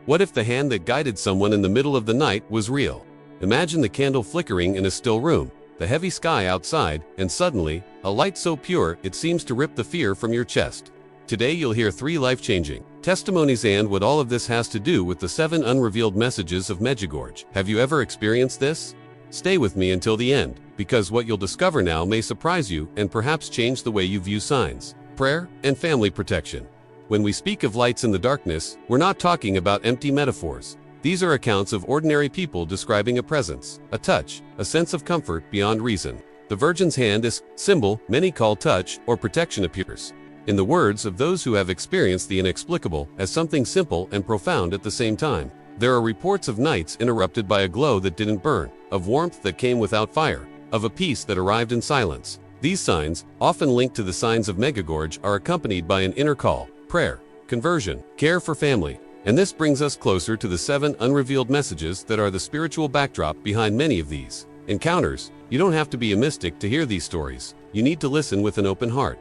What if the hand that guided someone in the middle of the night was real? Imagine the candle flickering in a still room, the heavy sky outside, and suddenly, a light so pure it seems to rip the fear from your chest. Today you'll hear 3 life-changing testimonies and what all of this has to do with the 7 unrevealed messages of Medjugorje. Have you ever experienced this? Stay with me until the end, because what you'll discover now may surprise you and perhaps change the way you view signs, prayer, and family protection. When we speak of lights in the darkness, we're not talking about empty metaphors. These are accounts of ordinary people describing a presence, a touch, a sense of comfort beyond reason. The Virgin's hand is symbol many call touch or protection appears. In the words of those who have experienced the inexplicable, as something simple and profound at the same time. There are reports of nights interrupted by a glow that didn't burn, of warmth that came without fire, of a peace that arrived in silence. These signs, often linked to the signs of Medjugorje, are accompanied by an inner call, prayer, conversion, care for family. And this brings us closer to the 7 unrevealed messages that are the spiritual backdrop behind many of these encounters. You don't have to be a mystic to hear these stories. You need to listen with an open heart.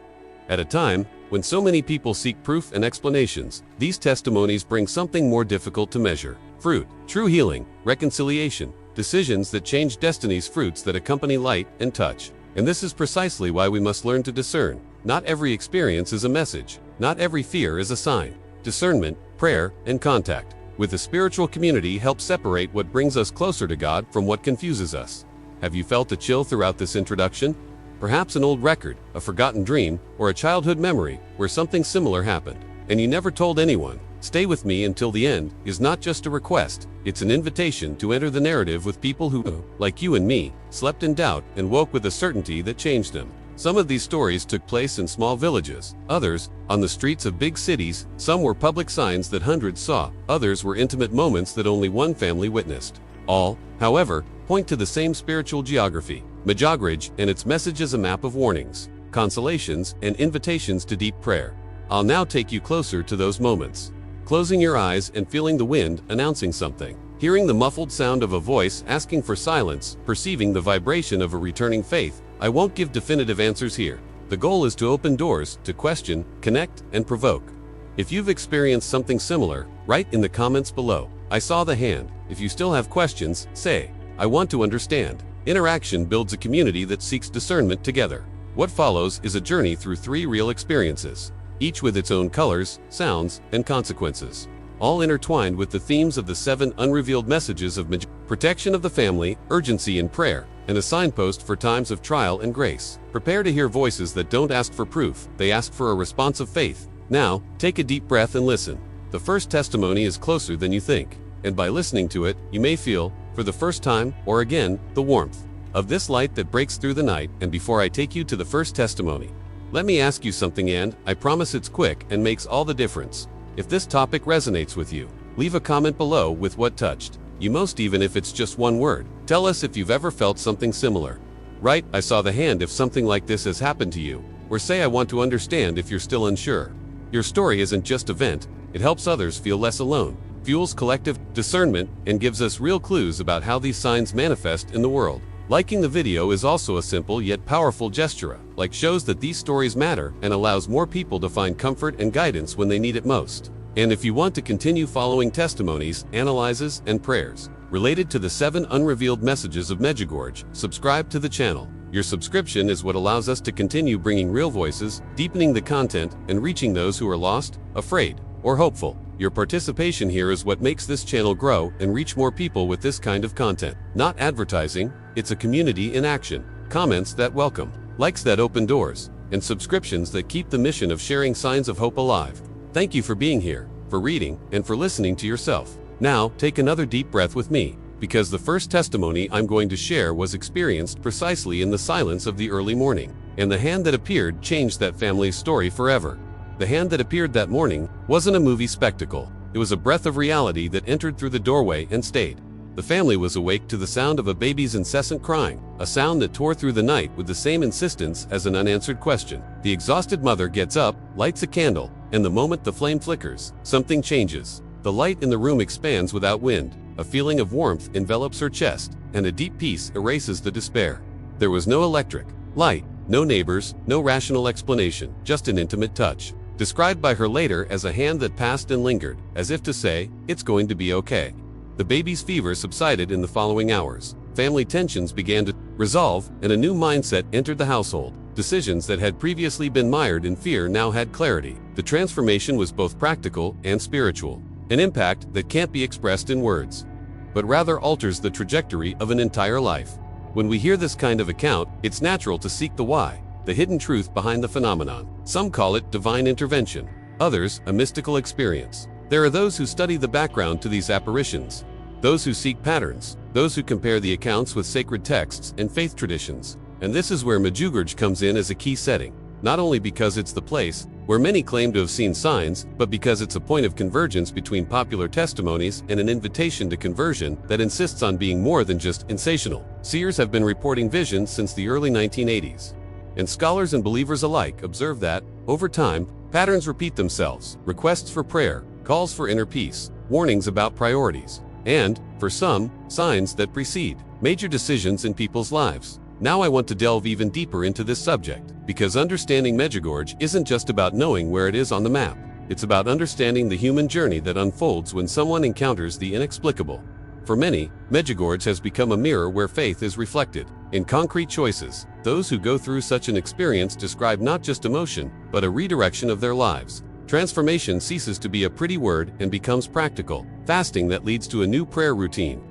At a time when so many people seek proof and explanations, these testimonies bring something more difficult to measure. Fruit, true healing, reconciliation, decisions that change destinies, fruits that accompany light and touch. And this is precisely why we must learn to discern. Not every experience is a message. Not every fear is a sign. Discernment, prayer, and contact with the spiritual community help separate what brings us closer to God from what confuses us. Have you felt a chill throughout this introduction? Perhaps an old record, a forgotten dream, or a childhood memory where something similar happened, and you never told anyone. Stay with me until the end is not just a request, it's an invitation to enter the narrative with people who, like you and me, slept in doubt and woke with a certainty that changed them. Some of these stories took place in small villages, others, on the streets of big cities, some were public signs that hundreds saw, others were intimate moments that only one family witnessed. All, however, point to the same spiritual geography, Medjugorje, and its message is a map of warnings, consolations, and invitations to deep prayer. I'll now take you closer to those moments. Closing your eyes and feeling the wind announcing something. Hearing the muffled sound of a voice asking for silence, perceiving the vibration of a returning faith. I won't give definitive answers here. The goal is to open doors, to question, connect, and provoke. If you've experienced something similar, write in the comments below. I saw the hand. If you still have questions, say, I want to understand. Interaction builds a community that seeks discernment together. What follows is a journey through 3 real experiences, each with its own colors, sounds, and consequences, all intertwined with the themes of the 7 unrevealed messages of protection of the family, urgency in prayer, and a signpost for times of trial and grace. Prepare to hear voices that don't ask for proof, they ask for a response of faith. Now, take a deep breath and listen. The first testimony is closer than you think, and by listening to it, you may feel, for the first time, or again, the warmth of this light that breaks through the night. And before I take you to the first testimony, let me ask you something, and I promise it's quick and makes all the difference. If this topic resonates with you, leave a comment below with what touched you most, even if it's just one word. Tell us if you've ever felt something similar. Write, I saw the hand if something like this has happened to you, or say I want to understand if you're still unsure. Your story isn't just a vent, it helps others feel less alone, fuels collective discernment, and gives us real clues about how these signs manifest in the world. Liking the video is also a simple yet powerful gesture. Like shows that these stories matter and allows more people to find comfort and guidance when they need it most. And if you want to continue following testimonies, analyses, and prayers related to the 7 unrevealed messages of Medjugorje, subscribe to the channel. Your subscription is what allows us to continue bringing real voices, deepening the content, and reaching those who are lost, afraid, or hopeful. Your participation here is what makes this channel grow and reach more people with this kind of content. Not advertising, it's a community in action. Comments that welcome, likes that open doors, and subscriptions that keep the mission of sharing signs of hope alive. Thank you for being here, for reading, and for listening to yourself. Now, take another deep breath with me, because the first testimony I'm going to share was experienced precisely in the silence of the early morning, and the hand that appeared changed that family's story forever. The hand that appeared that morning wasn't a movie spectacle. It was a breath of reality that entered through the doorway and stayed. The family was awake to the sound of a baby's incessant crying, a sound that tore through the night with the same insistence as an unanswered question. The exhausted mother gets up, lights a candle, and the moment the flame flickers, something changes. The light in the room expands without wind, a feeling of warmth envelops her chest, and a deep peace erases the despair. There was no electric light, no neighbors, no rational explanation, just an intimate touch. described by her later as a hand that passed and lingered, as if to say, "It's going to be okay." The baby's fever subsided in the following hours. Family tensions began to resolve, and a new mindset entered the household. Decisions that had previously been mired in fear now had clarity. The transformation was both practical and spiritual, an impact that can't be expressed in words, but rather alters the trajectory of an entire life. When we hear this kind of account, it's natural to seek the why, the hidden truth behind the phenomenon. Some call it divine intervention, others a mystical experience. There are those who study the background to these apparitions, those who seek patterns, those who compare the accounts with sacred texts and faith traditions. And this is where Medjugorje comes in as a key setting, not only because it's the place where many claim to have seen signs, but because it's a point of convergence between popular testimonies and an invitation to conversion that insists on being more than just sensational. Seers have been reporting visions since the early 1980s, and scholars and believers alike observe that, over time, patterns repeat themselves: requests for prayer, calls for inner peace, warnings about priorities, and, for some, signs that precede major decisions in people's lives. Now I want to delve even deeper into this subject, because understanding Medjugorje isn't just about knowing where it is on the map. It's about understanding the human journey that unfolds when someone encounters the inexplicable. For many, Medjugorje has become a mirror where faith is reflected in concrete choices. Those who go through such an experience describe not just emotion, but a redirection of their lives. Transformation ceases to be a pretty word and becomes practical. Fasting that leads to a new prayer routine,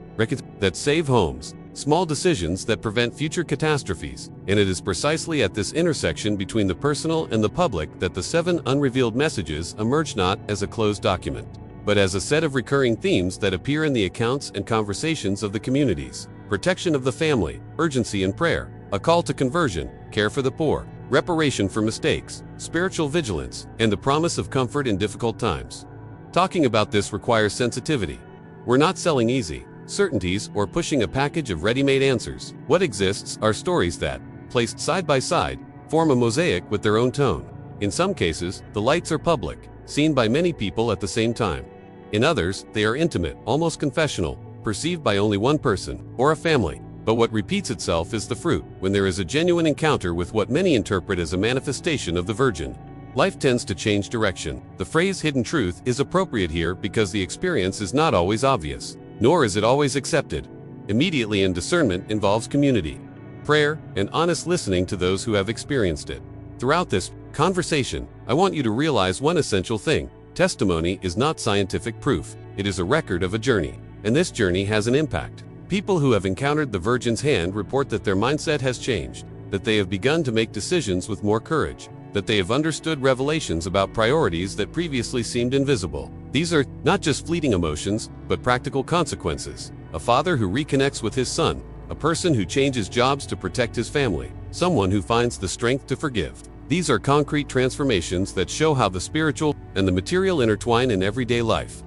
that save homes, small decisions that prevent future catastrophes. And it is precisely at this intersection between the personal and the public that the 7 unrevealed messages emerge, not as a closed document, but as a set of recurring themes that appear in the accounts and conversations of the communities. Protection of the family, urgency in prayer, a call to conversion, care for the poor, reparation for mistakes, spiritual vigilance, and the promise of comfort in difficult times. Talking about this requires sensitivity. We're not selling easy certainties or pushing a package of ready-made answers. What exists are stories that, placed side by side, form a mosaic with their own tone. In some cases, the lights are public, seen by many people at the same time. In others, they are intimate, almost confessional, perceived by only one person or a family. But what repeats itself is the fruit, when there is a genuine encounter with what many interpret as a manifestation of the Virgin. Life tends to change direction. The phrase hidden truth is appropriate here because the experience is not always obvious, nor is it always accepted immediately, and discernment involves community, prayer, and honest listening to those who have experienced it. Throughout this conversation, I want you to realize one essential thing: testimony is not scientific proof, it is a record of a journey, and this journey has an impact. People who have encountered the Virgin's hand report that their mindset has changed, that they have begun to make decisions with more courage, that they have understood revelations about priorities that previously seemed invisible. These are not just fleeting emotions, but practical consequences. A father who reconnects with his son, a person who changes jobs to protect his family, someone who finds the strength to forgive. These are concrete transformations that show how the spiritual and the material intertwine in everyday life.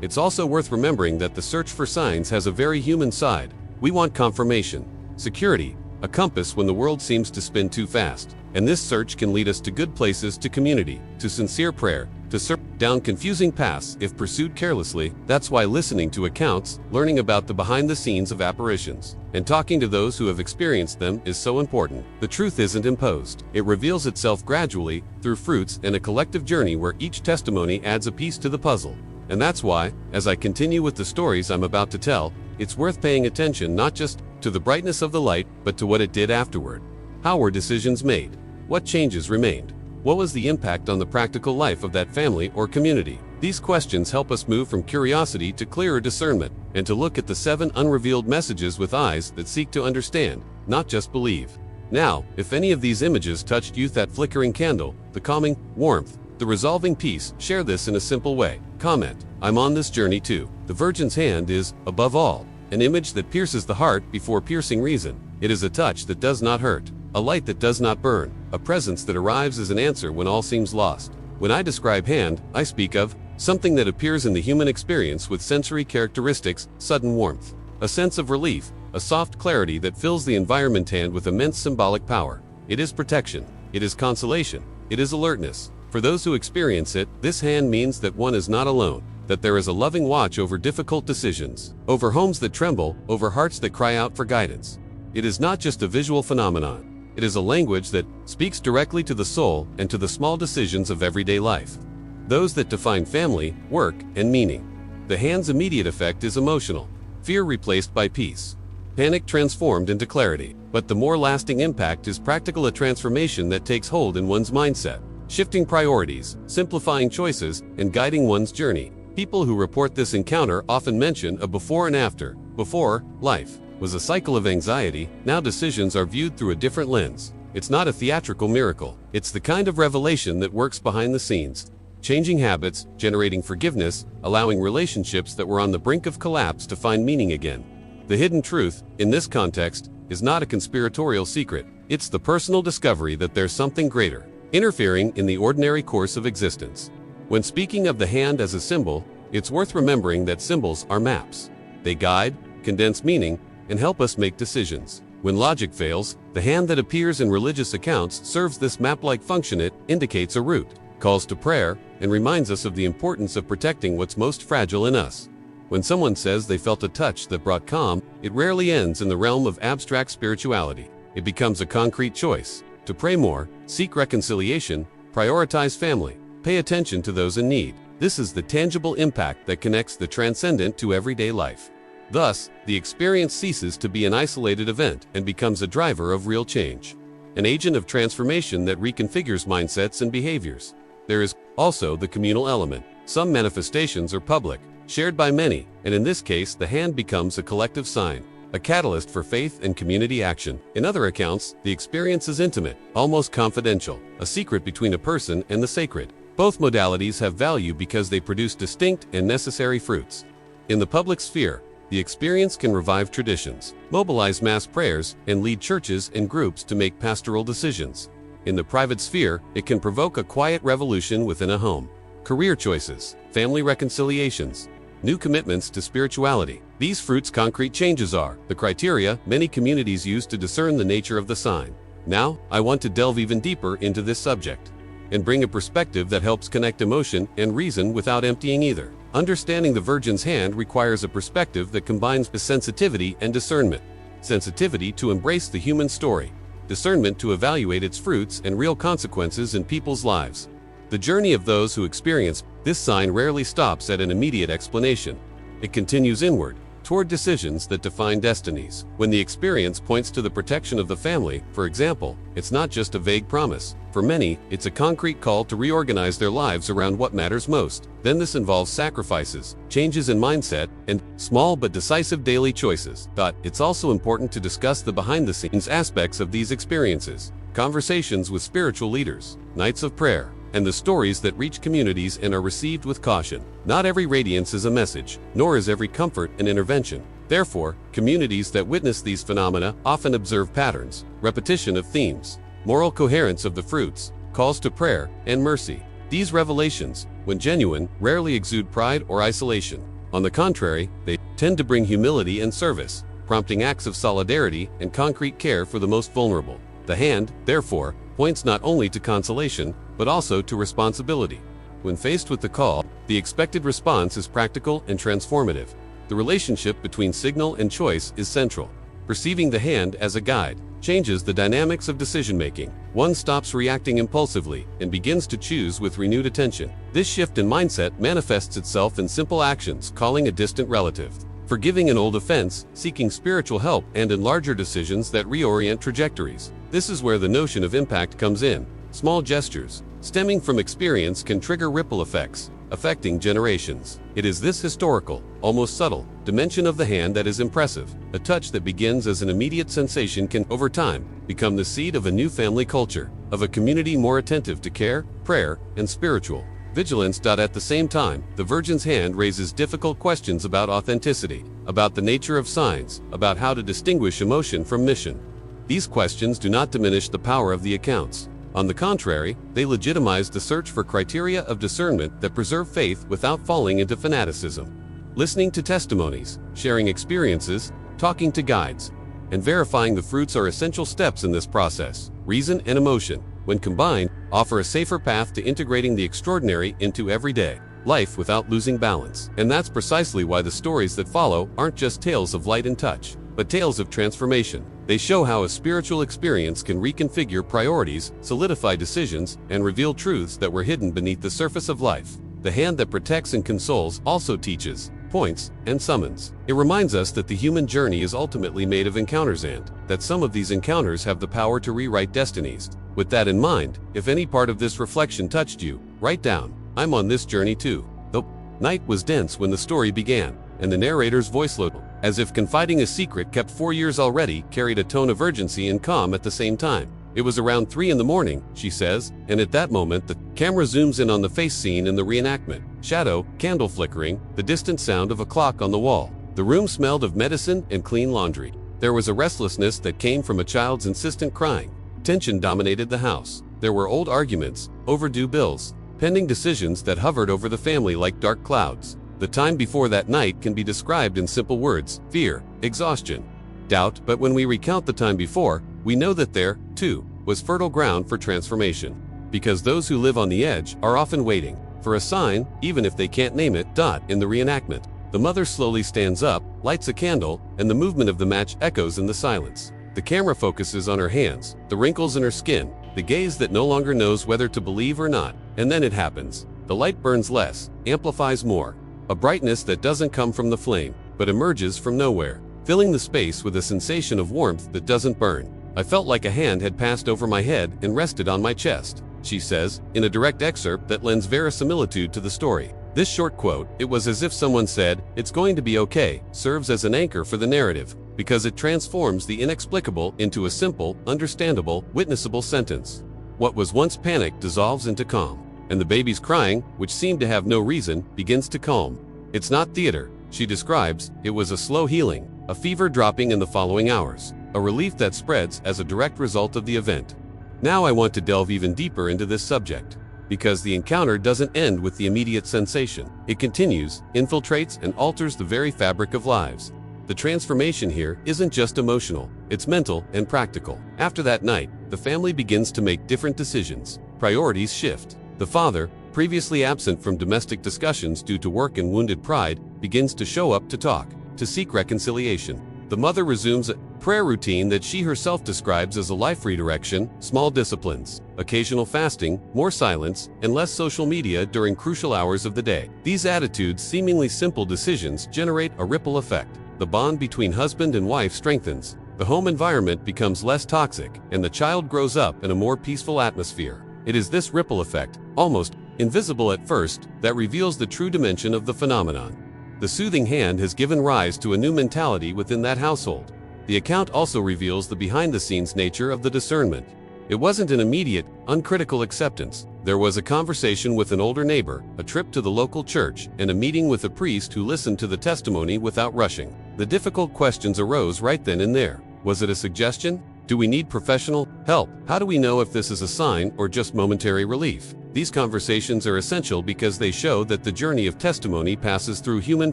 It's also worth remembering that the search for signs has a very human side. We want confirmation, security, a compass when the world seems to spin too fast. And this search can lead us to good places, to community, to sincere prayer, to search down confusing paths if pursued carelessly. That's why listening to accounts, learning about the behind the scenes of apparitions, and talking to those who have experienced them is so important. The truth isn't imposed. It reveals itself gradually, through fruits and a collective journey where each testimony adds a piece to the puzzle. And that's why, as I continue with the stories I'm about to tell, it's worth paying attention not just to the brightness of the light, but to what it did afterward. How were decisions made? What changes remained? What was the impact on the practical life of that family or community? These questions help us move from curiosity to clearer discernment, and to look at the 7 unrevealed messages with eyes that seek to understand, not just believe. Now, if any of these images touched you, that flickering candle, the calming warmth, the resolving peace, share this in a simple way. Comment, "I'm on this journey too." The Virgin's hand is, above all, an image that pierces the heart before piercing reason. It is a touch that does not hurt, a light that does not burn, a presence that arrives as an answer when all seems lost. When I describe hand, I speak of something that appears in the human experience with sensory characteristics: sudden warmth, a sense of relief, a soft clarity that fills the environment, hand with immense symbolic power. It is protection, it is consolation, it is alertness. For those who experience it, this hand means that one is not alone, that there is a loving watch over difficult decisions, over homes that tremble, over hearts that cry out for guidance. It is not just a visual phenomenon. It is a language that speaks directly to the soul and to the small decisions of everyday life. Those that define family, work, and meaning. The hand's immediate effect is emotional. Fear replaced by peace. Panic transformed into clarity. But the more lasting impact is practical, a transformation that takes hold in one's mindset, shifting priorities, simplifying choices, and guiding one's journey. People who report this encounter often mention a before and after. Before, life was a cycle of anxiety. Now decisions are viewed through a different lens. It's not a theatrical miracle. It's the kind of revelation that works behind the scenes, changing habits, generating forgiveness, allowing relationships that were on the brink of collapse to find meaning again. The hidden truth, in this context, is not a conspiratorial secret. It's the personal discovery that there's something greater, interfering in the ordinary course of existence. When speaking of the hand as a symbol, it's worth remembering that symbols are maps. They guide, condense meaning, and help us make decisions. When logic fails, the hand that appears in religious accounts serves this map-like function. It indicates a route, calls to prayer, and reminds us of the importance of protecting what's most fragile in us. When someone says they felt a touch that brought calm, it rarely ends in the realm of abstract spirituality. It becomes a concrete choice to pray more, seek reconciliation, prioritize family, pay attention to those in need. This is the tangible impact that connects the transcendent to everyday life. Thus, the experience ceases to be an isolated event and becomes a driver of real change, an agent of transformation that reconfigures mindsets and behaviors. There is also the communal element. Some manifestations are public, shared by many, and in this case the hand becomes a collective sign, a catalyst for faith and community action. In other accounts, the experience is intimate, almost confidential, a secret between a person and the sacred. Both modalities have value because they produce distinct and necessary fruits. In the public sphere, the experience can revive traditions, mobilize mass prayers, and lead churches and groups to make pastoral decisions. In the private sphere, it can provoke a quiet revolution within a home. Career choices, family reconciliations, new commitments to spirituality. These fruits' concrete changes are the criteria many communities use to discern the nature of the sign. Now, I want to delve even deeper into this subject and bring a perspective that helps connect emotion and reason without emptying either. Understanding the Virgin's hand requires a perspective that combines sensitivity and discernment. Sensitivity to embrace the human story, discernment to evaluate its fruits and real consequences in people's lives. The journey of those who experience this sign rarely stops at an immediate explanation. It continues inward, toward decisions that define destinies. When the experience points to the protection of the family, for example, it's not just a vague promise. For many, it's a concrete call to reorganize their lives around what matters most. Then this involves sacrifices, changes in mindset, and small but decisive daily choices. It's also important to discuss the behind-the-scenes aspects of these experiences, conversations with spiritual leaders, nights of prayer, and the stories that reach communities and are received with caution. Not every radiance is a message, nor is every comfort an intervention. Therefore, communities that witness these phenomena often observe patterns, repetition of themes, moral coherence of the fruits, calls to prayer, and mercy. These revelations, when genuine, rarely exude pride or isolation. On the contrary, they tend to bring humility and service, prompting acts of solidarity and concrete care for the most vulnerable. The hand, therefore, points not only to consolation, but also to responsibility. When faced with the call, the expected response is practical and transformative. The relationship between signal and choice is central. Perceiving the hand as a guide changes the dynamics of decision-making. One stops reacting impulsively and begins to choose with renewed attention. This shift in mindset manifests itself in simple actions, calling a distant relative, forgiving an old offense, seeking spiritual help, and in larger decisions that reorient trajectories. This is where the notion of impact comes in. Small gestures, stemming from experience, can trigger ripple effects, affecting generations. It is this historical, almost subtle, dimension of the hand that is impressive. A touch that begins as an immediate sensation can, over time, become the seed of a new family culture, of a community more attentive to care, prayer, and spiritual vigilance. At the same time, the Virgin's hand raises difficult questions about authenticity, about the nature of signs, about how to distinguish emotion from mission. These questions do not diminish the power of the accounts. On the contrary, they legitimize the search for criteria of discernment that preserve faith without falling into fanaticism. Listening to testimonies, sharing experiences, talking to guides, and verifying the fruits are essential steps in this process. Reason and emotion, when combined, offer a safer path to integrating the extraordinary into everyday life without losing balance. And that's precisely why the stories that follow aren't just tales of light and touch, but tales of transformation. They show how a spiritual experience can reconfigure priorities, solidify decisions, and reveal truths that were hidden beneath the surface of life. The hand that protects and consoles also teaches, points, and summons. It reminds us that the human journey is ultimately made of encounters and that some of these encounters have the power to rewrite destinies. With that in mind, if any part of this reflection touched you, write down, "I'm on this journey too." The night was dense when the story began, and the narrator's voice low, as if confiding a secret kept 4 years already, carried a tone of urgency and calm at the same time. "It was around 3 in the morning, she says, and at that moment the camera zooms in on the face scene in the reenactment. Shadow, candle flickering, the distant sound of a clock on the wall. The room smelled of medicine and clean laundry. There was a restlessness that came from a child's insistent crying. Tension dominated the house. There were old arguments, overdue bills, pending decisions that hovered over the family like dark clouds. The time before that night can be described in simple words: fear, exhaustion, doubt. But when we recount the time before, we know that there, too, was fertile ground for transformation. Because those who live on the edge are often waiting for a sign, even if they can't name it. In the reenactment, the mother slowly stands up, lights a candle, and the movement of the match echoes in the silence. The camera focuses on her hands, the wrinkles in her skin, the gaze that no longer knows whether to believe or not. And then it happens. The light burns less, amplifies more. A brightness that doesn't come from the flame, but emerges from nowhere, filling the space with a sensation of warmth that doesn't burn. I felt like a hand had passed over my head and rested on my chest, she says, in a direct excerpt that lends verisimilitude to the story. This short quote, "It was as if someone said, 'It's going to be okay,' serves as an anchor for the narrative, because it transforms the inexplicable into a simple, understandable, witnessable sentence. What was once panic dissolves into calm, and the baby's crying, which seemed to have no reason, begins to calm. It's not theater," she describes. "It was a slow healing, a fever dropping in the following hours, a relief that spreads as a direct result of the event." Now I want to delve even deeper into this subject, because the encounter doesn't end with the immediate sensation. It continues, infiltrates, and alters the very fabric of lives. The transformation here isn't just emotional, it's mental and practical. After that night, the family begins to make different decisions. Priorities shift. The father, previously absent from domestic discussions due to work and wounded pride, begins to show up to talk, to seek reconciliation. The mother resumes a prayer routine that she herself describes as a life redirection, small disciplines, occasional fasting, more silence, and less social media during crucial hours of the day. These attitudes, seemingly simple decisions, generate a ripple effect. The bond between husband and wife strengthens, the home environment becomes less toxic, and the child grows up in a more peaceful atmosphere. It is this ripple effect, almost invisible at first, that reveals the true dimension of the phenomenon. The soothing hand has given rise to a new mentality within that household. The account also reveals the behind-the-scenes nature of the discernment. It wasn't an immediate, uncritical acceptance. There was a conversation with an older neighbor, a trip to the local church, and a meeting with a priest who listened to the testimony without rushing. The difficult questions arose right then and there. Was it a suggestion? Do we need professional help? How do we know if this is a sign or just momentary relief? These conversations are essential because they show that the journey of testimony passes through human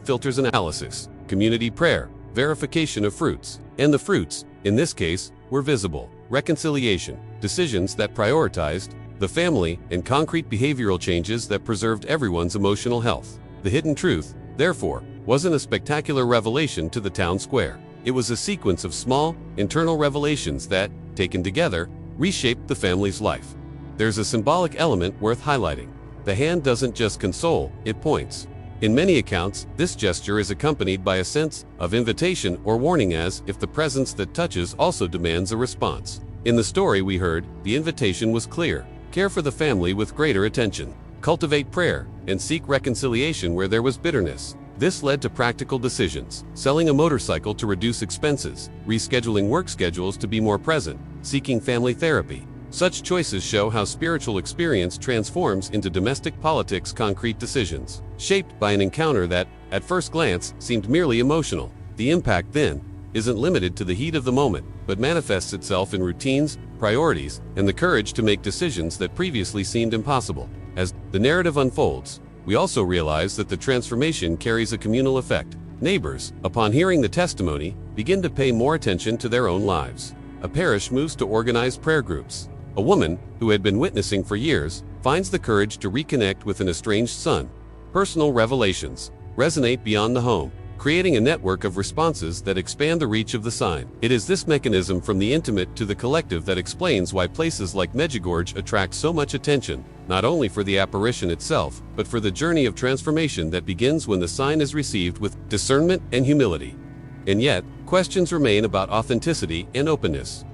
filters: analysis, community prayer, verification of fruits. And the fruits, in this case, were visible: reconciliation, decisions that prioritized the family, and concrete behavioral changes that preserved everyone's emotional health. The hidden truth, therefore, wasn't a spectacular revelation to the town square. It was a sequence of small, internal revelations that, taken together, reshaped the family's life. There's a symbolic element worth highlighting. The hand doesn't just console, it points. In many accounts, this gesture is accompanied by a sense of invitation or warning, as if the presence that touches also demands a response. In the story we heard, the invitation was clear: care for the family with greater attention, cultivate prayer, and seek reconciliation where there was bitterness. This led to practical decisions: selling a motorcycle to reduce expenses, rescheduling work schedules to be more present, seeking family therapy. Such choices show how spiritual experience transforms into domestic politics: concrete decisions, shaped by an encounter that, at first glance, seemed merely emotional. The impact, then, isn't limited to the heat of the moment, but manifests itself in routines, priorities, and the courage to make decisions that previously seemed impossible. As the narrative unfolds, we also realize that the transformation carries a communal effect. Neighbors, upon hearing the testimony, begin to pay more attention to their own lives. A parish moves to organize prayer groups. A woman, who had been witnessing for years, finds the courage to reconnect with an estranged son. Personal revelations resonate beyond the home, creating a network of responses that expand the reach of the sign. It is this mechanism from the intimate to the collective that explains why places like Medjugorje attract so much attention, not only for the apparition itself, but for the journey of transformation that begins when the sign is received with discernment and humility. And yet, questions remain about authenticity and openness.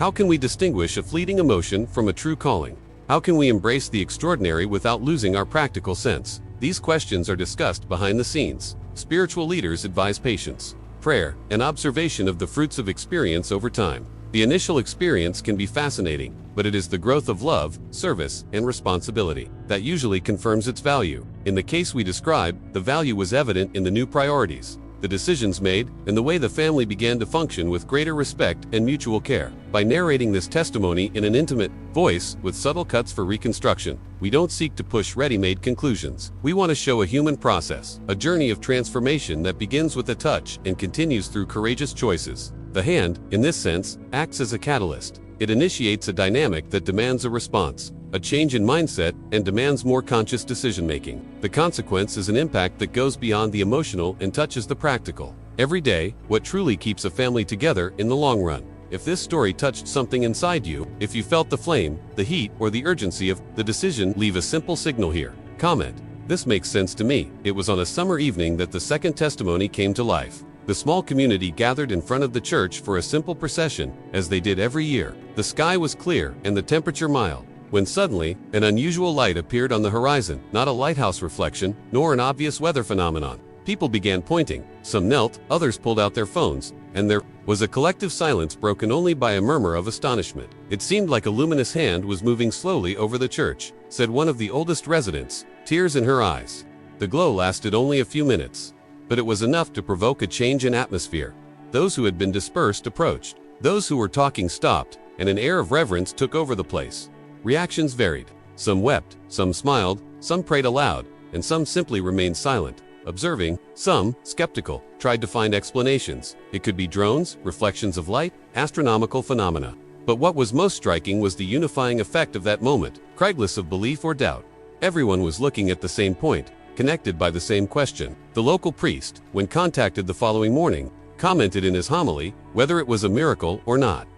How can we distinguish a fleeting emotion from a true calling? How can we embrace the extraordinary without losing our practical sense? These questions are discussed behind the scenes. Spiritual leaders advise patience, prayer, and observation of the fruits of experience over time. The initial experience can be fascinating, but it is the growth of love, service, and responsibility that usually confirms its value. In the case we describe, the value was evident in the new priorities, the decisions made, and the way the family began to function with greater respect and mutual care. By narrating this testimony in an intimate voice with subtle cuts for reconstruction, we don't seek to push ready-made conclusions. We want to show a human process, a journey of transformation that begins with a touch and continues through courageous choices. The hand, in this sense, acts as a catalyst. It initiates a dynamic that demands a response, a change in mindset, and demands more conscious decision-making. The consequence is an impact that goes beyond the emotional and touches the practical. Every day, what truly keeps a family together in the long run. If this story touched something inside you, if you felt the flame, the heat, or the urgency of the decision, leave a simple signal here. Comment: "This makes sense to me." It was on a summer evening that the second testimony came to life. The small community gathered in front of the church for a simple procession, as they did every year. The sky was clear and the temperature mild, when suddenly, an unusual light appeared on the horizon, not a lighthouse reflection, nor an obvious weather phenomenon. People began pointing, some knelt, others pulled out their phones, and there was a collective silence broken only by a murmur of astonishment. "It seemed like a luminous hand was moving slowly over the church," said one of the oldest residents, tears in her eyes. The glow lasted only a few minutes, but it was enough to provoke a change in atmosphere. Those who had been dispersed approached. Those who were talking stopped, and an air of reverence took over the place. Reactions varied. Some wept, some smiled, some prayed aloud, and some simply remained silent, observing. Some, skeptical, tried to find explanations. It could be drones, reflections of light, astronomical phenomena. But what was most striking was the unifying effect of that moment, regardless of belief or doubt. Everyone was looking at the same point, connected by the same question. The local priest, when contacted the following morning, commented in his homily whether it was a miracle or not.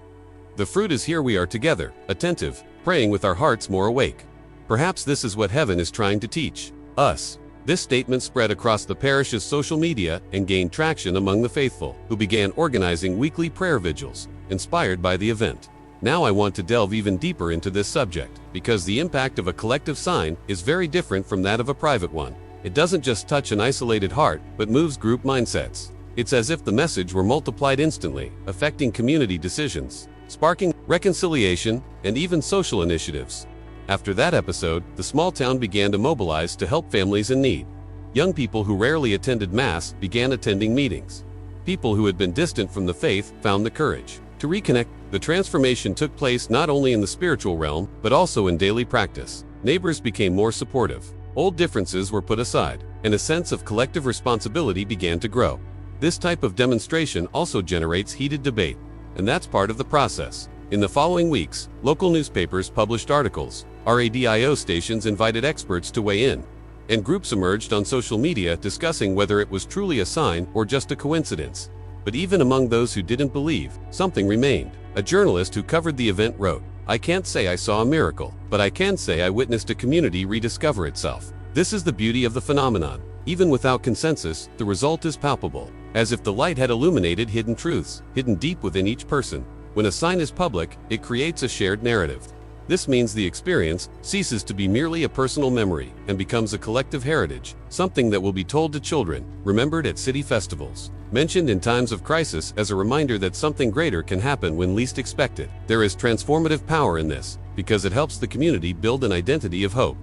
"The fruit is here. We are together, attentive, praying with our hearts more awake. Perhaps this is what heaven is trying to teach us." This statement spread across the parish's social media and gained traction among the faithful, who began organizing weekly prayer vigils, inspired by the event. Now I want to delve even deeper into this subject, because the impact of a collective sign is very different from that of a private one. It doesn't just touch an isolated heart, but moves group mindsets. It's as if the message were multiplied instantly, affecting community decisions, sparking reconciliation, and even social initiatives. After that episode, the small town began to mobilize to help families in need. Young people who rarely attended Mass began attending meetings. People who had been distant from the faith found the courage to reconnect. The transformation took place not only in the spiritual realm, but also in daily practice. Neighbors became more supportive. Old differences were put aside, and a sense of collective responsibility began to grow. This type of demonstration also generates heated debate, and that's part of the process. In the following weeks, local newspapers published articles, radio stations invited experts to weigh in, and groups emerged on social media discussing whether it was truly a sign or just a coincidence. But even among those who didn't believe, something remained. A journalist who covered the event wrote, "I can't say I saw a miracle, but I can say I witnessed a community rediscover itself." This is the beauty of the phenomenon. Even without consensus, the result is palpable, as if the light had illuminated hidden truths, hidden deep within each person. When a sign is public, it creates a shared narrative. This means the experience ceases to be merely a personal memory and becomes a collective heritage, something that will be told to children, remembered at city festivals, mentioned in times of crisis as a reminder that something greater can happen when least expected. There is transformative power in this, because it helps the community build an identity of hope.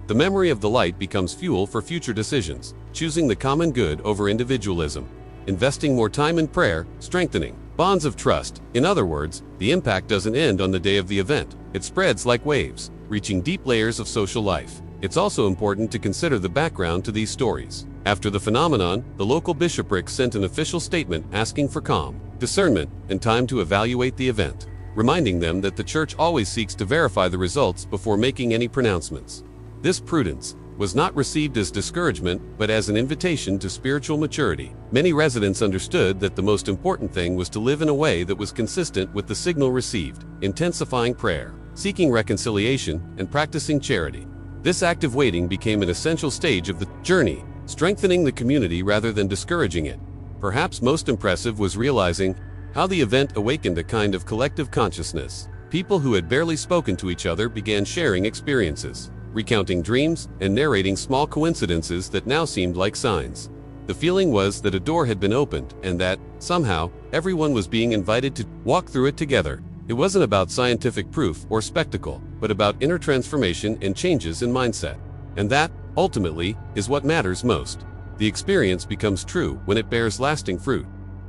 The memory of the light becomes fuel for future decisions, choosing the common good over individualism, investing more time in prayer, strengthening bonds of trust. In other words, the impact doesn't end on the day of the event. It spreads like waves, reaching deep layers of social life. It's also important to consider the background to these stories. After the phenomenon, the local bishopric sent an official statement asking for calm, discernment, and time to evaluate the event, reminding them that the church always seeks to verify the results before making any pronouncements. This prudence, was not received as discouragement, but as an invitation to spiritual maturity. Many residents understood that the most important thing was to live in a way that was consistent with the signal received, intensifying prayer, seeking reconciliation, and practicing charity. This active waiting became an essential stage of the journey, strengthening the community rather than discouraging it. Perhaps most impressive was realizing how the event awakened a kind of collective consciousness. People who had barely spoken to each other began sharing experiences, recounting dreams, and narrating small coincidences that now seemed like signs. The feeling was that a door had been opened and that, somehow, everyone was being invited to walk through it together. It wasn't about scientific proof or spectacle, but about inner transformation and changes in mindset. And that, ultimately, is what matters most. The experience becomes true when it bears lasting fruit.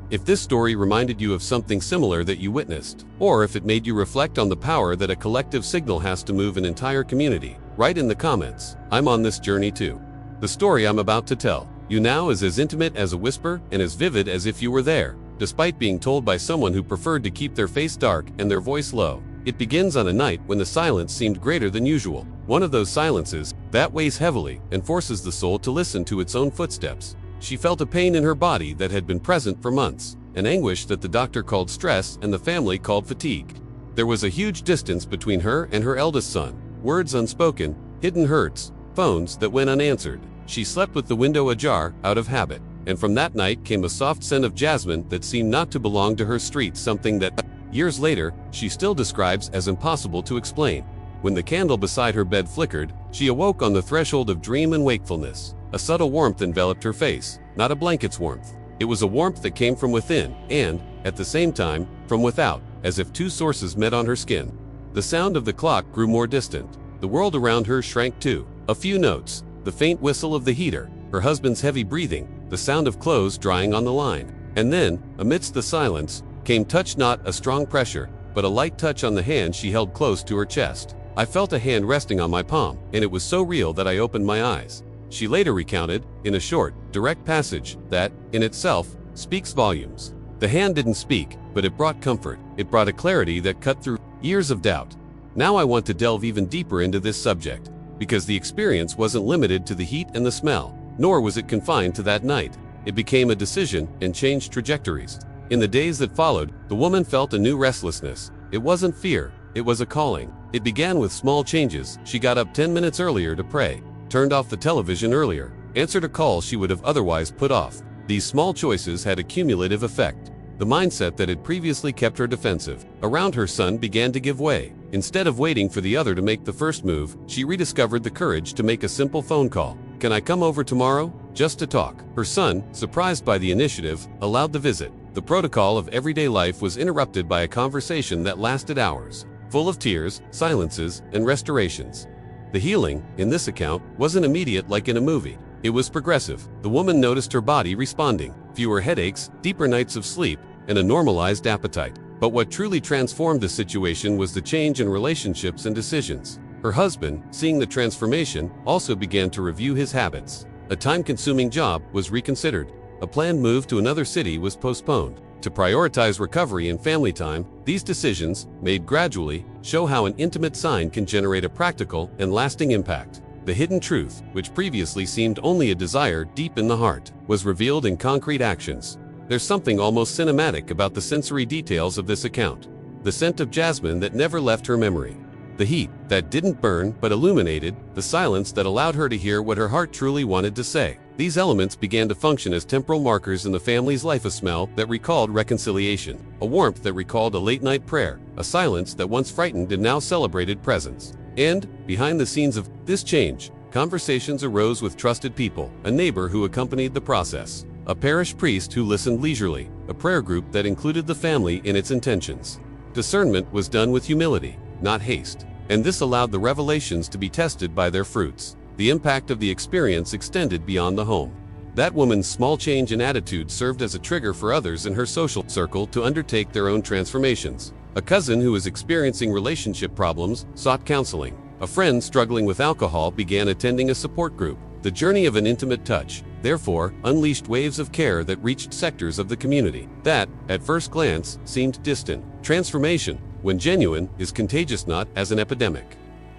If this story reminded you of something similar that you witnessed, or if it made you reflect on the power that a collective signal has to move an entire community, write in the comments. I'm on this journey too. The story I'm about to tell you now is as intimate as a whisper and as vivid as if you were there, despite being told by someone who preferred to keep their face dark and their voice low. It begins on a night when the silence seemed greater than usual. One of those silences that weighs heavily and forces the soul to listen to its own footsteps. She felt a pain in her body that had been present for months, an anguish that the doctor called stress and the family called fatigue. There was a huge distance between her and her eldest son, words unspoken, hidden hurts, phones that went unanswered. She slept with the window ajar, out of habit, and from that night came a soft scent of jasmine that seemed not to belong to her street, something that, years later, she still describes as impossible to explain. When the candle beside her bed flickered, she awoke on the threshold of dream and wakefulness. A subtle warmth enveloped her face, not a blanket's warmth. It was a warmth that came from within and, at the same time, from without, as if two sources met on her skin. The sound of the clock grew more distant. The world around her shrank too. A few notes, the faint whistle of the heater, her husband's heavy breathing, the sound of clothes drying on the line. And then, amidst the silence, came touch, not a strong pressure, but a light touch on the hand she held close to her chest. I felt a hand resting on my palm, and it was so real that I opened my eyes. She later recounted, in a short, direct passage, that, in itself, speaks volumes. The hand didn't speak, but it brought comfort. It brought a clarity that cut through years of doubt. Now I want to delve even deeper into this subject, because the experience wasn't limited to the heat and the smell, nor was it confined to that night. It became a decision and changed trajectories. In the days that followed, the woman felt a new restlessness. It wasn't fear, it was a calling. It began with small changes. She got up 10 minutes earlier to pray, turned off the television earlier, answered a call she would have otherwise put off. These small choices had a cumulative effect. The mindset that had previously kept her defensive around her son began to give way. Instead of waiting for the other to make the first move, she rediscovered the courage to make a simple phone call. "Can I come over tomorrow? Just to talk." Her son, surprised by the initiative, allowed the visit. The protocol of everyday life was interrupted by a conversation that lasted hours, full of tears, silences, and restorations. The healing, in this account, wasn't immediate like in a movie. It was progressive. The woman noticed her body responding, fewer headaches, deeper nights of sleep, and a normalized appetite. But what truly transformed the situation was the change in relationships and decisions. Her husband, seeing the transformation, also began to review his habits. A time-consuming job was reconsidered. A planned move to another city was postponed. To prioritize recovery and family time, these decisions, made gradually, show how an intimate sign can generate a practical and lasting impact. The hidden truth, which previously seemed only a desire deep in the heart, was revealed in concrete actions. There's something almost cinematic about the sensory details of this account. The scent of jasmine that never left her memory. The heat that didn't burn but illuminated, the silence that allowed her to hear what her heart truly wanted to say. These elements began to function as temporal markers in the family's life, a smell that recalled reconciliation, a warmth that recalled a late-night prayer, a silence that once frightened and now celebrated presence. And, behind the scenes of this change, conversations arose with trusted people, a neighbor who accompanied the process, a parish priest who listened leisurely, a prayer group that included the family in its intentions. Discernment was done with humility, not haste, and this allowed the revelations to be tested by their fruits. The impact of the experience extended beyond the home. That woman's small change in attitude served as a trigger for others in her social circle to undertake their own transformations. A cousin who was experiencing relationship problems sought counseling. A friend struggling with alcohol began attending a support group. The journey of an intimate touch, therefore, unleashed waves of care that reached sectors of the community that, at first glance, seemed distant. Transformation, when genuine, is contagious, not as an epidemic,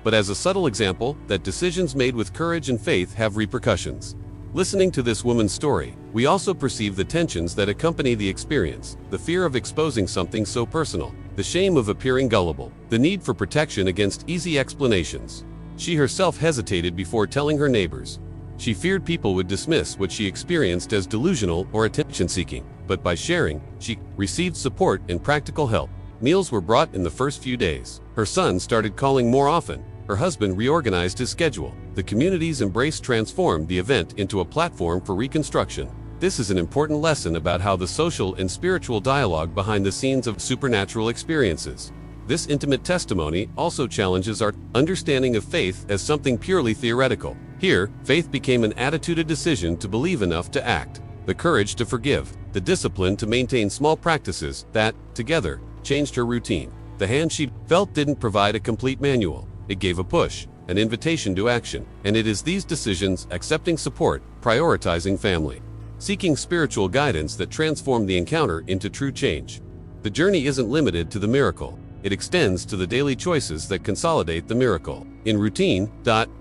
but as a subtle example that decisions made with courage and faith have repercussions. Listening to this woman's story, we also perceive the tensions that accompany the experience, the fear of exposing something so personal, the shame of appearing gullible, the need for protection against easy explanations. She herself hesitated before telling her neighbors. She feared people would dismiss what she experienced as delusional or attention-seeking, but by sharing, she received support and practical help. Meals were brought in the first few days. Her son started calling more often. Her husband reorganized his schedule. The community's embrace transformed the event into a platform for reconstruction. This is an important lesson about how the social and spiritual dialogue behind the scenes of supernatural experiences. This intimate testimony also challenges our understanding of faith as something purely theoretical. Here, faith became an attituded decision to believe enough to act, the courage to forgive, the discipline to maintain small practices that, together, changed her routine. The hand she felt didn't provide a complete manual. It gave a push, an invitation to action, and it is these decisions, accepting support, prioritizing family, seeking spiritual guidance that transform the encounter into true change. The journey isn't limited to the miracle. It extends to the daily choices that consolidate the miracle. In routine,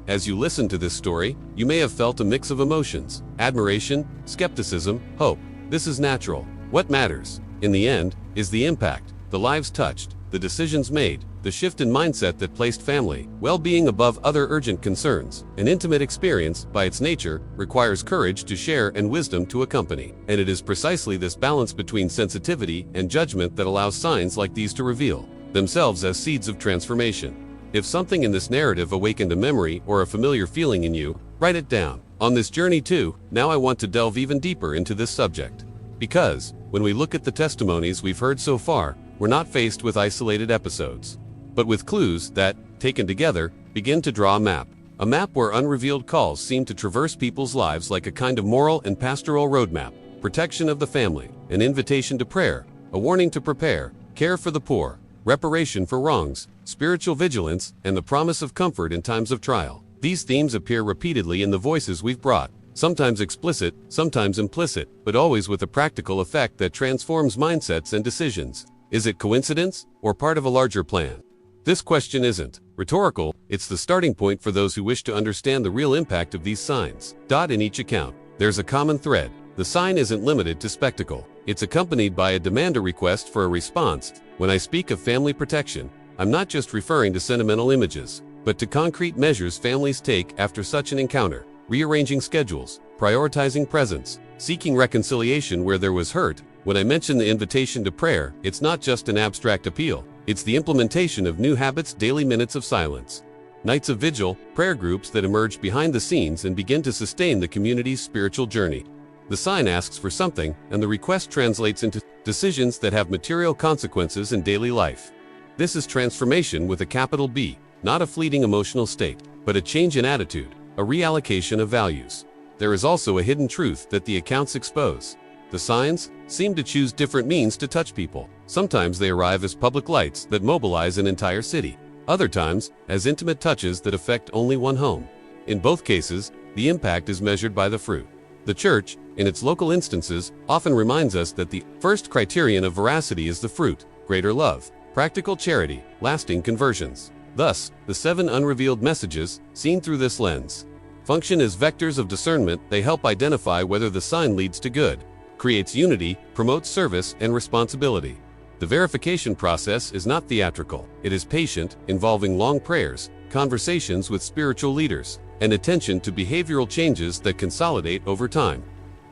as you listen to this story, you may have felt a mix of emotions: admiration, skepticism, hope. This is natural. What matters, in the end, is the impact, the lives touched, the decisions made, the shift in mindset that placed family well-being above other urgent concerns. An intimate experience, by its nature, requires courage to share and wisdom to accompany. And it is precisely this balance between sensitivity and judgment that allows signs like these to reveal themselves as seeds of transformation. If something in this narrative awakened a memory or a familiar feeling in you, write it down. On this journey too, now I want to delve even deeper into this subject. Because, when we look at the testimonies we've heard so far, we're not faced with isolated episodes, but with clues that, taken together, begin to draw a map where unrevealed calls seem to traverse people's lives like a kind of moral and pastoral roadmap: protection of the family, an invitation to prayer, a warning to prepare, care for the poor, reparation for wrongs, spiritual vigilance, and the promise of comfort in times of trial. These themes appear repeatedly in the voices we've brought, sometimes explicit, sometimes implicit, but always with a practical effect that transforms mindsets and decisions. Is it coincidence, or part of a larger plan? This question isn't rhetorical, it's the starting point for those who wish to understand the real impact of these signs. In each account, there's a common thread. The sign isn't limited to spectacle. It's accompanied by a demand or request for a response. When I speak of family protection, I'm not just referring to sentimental images, but to concrete measures families take after such an encounter: rearranging schedules, prioritizing presence, seeking reconciliation where there was hurt. When I mention the invitation to prayer, it's not just an abstract appeal. It's the implementation of new habits: daily minutes of silence, nights of vigil, prayer groups that emerge behind the scenes and begin to sustain the community's spiritual journey. The sign asks for something, and the request translates into decisions that have material consequences in daily life. This is transformation with a capital B, not a fleeting emotional state, but a change in attitude, a reallocation of values. There is also a hidden truth that the accounts expose. The signs seem to choose different means to touch people. Sometimes they arrive as public lights that mobilize an entire city. Other times, as intimate touches that affect only one home. In both cases, the impact is measured by the fruit. The Church, in its local instances, often reminds us that the first criterion of veracity is the fruit: greater love, practical charity, lasting conversions. Thus, the 7 unrevealed messages, seen through this lens, function as vectors of discernment. They help identify whether the sign leads to good, creates unity, promotes service and responsibility. The verification process is not theatrical. It is patient, involving long prayers, conversations with spiritual leaders, and attention to behavioral changes that consolidate over time.